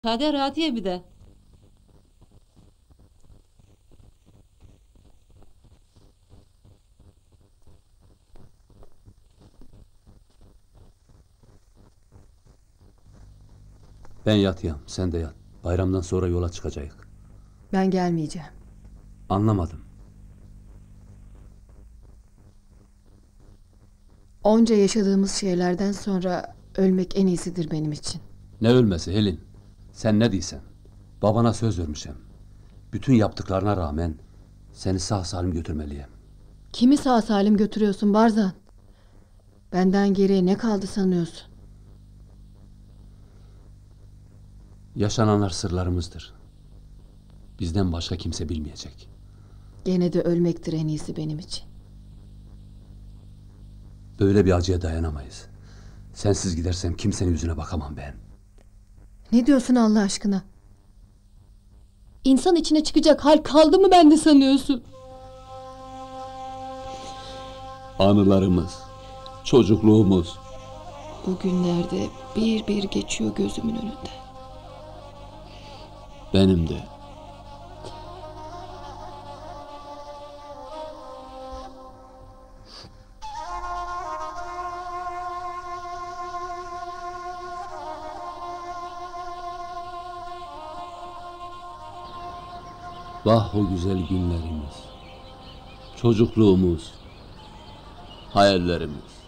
Sade rahat ye bir de. Ben yatayım, sen de yat. Bayramdan sonra yola çıkacağız. Ben gelmeyeceğim. Anlamadım. Onca yaşadığımız şeylerden sonra ölmek en iyisidir benim için. Ne ölmesi Helin? Sen ne diysen? Babana söz vermişim. Bütün yaptıklarına rağmen seni sağ salim götürmeliyim. Kimi sağ salim götürüyorsun Barzan? Benden geriye ne kaldı sanıyorsun? Yaşananlar sırlarımızdır. Bizden başka kimse bilmeyecek. Gene de ölmektir en iyisi benim için. Böyle bir acıya dayanamayız. Sensiz gidersem kimsenin yüzüne bakamam ben. Ne diyorsun Allah aşkına? İnsan içine çıkacak hal kaldı mı bende sanıyorsun? Anılarımız, çocukluğumuz. Bu günlerde bir bir geçiyor gözümün önünde. Benim de. Vah o güzel günlerimiz, çocukluğumuz, hayallerimiz.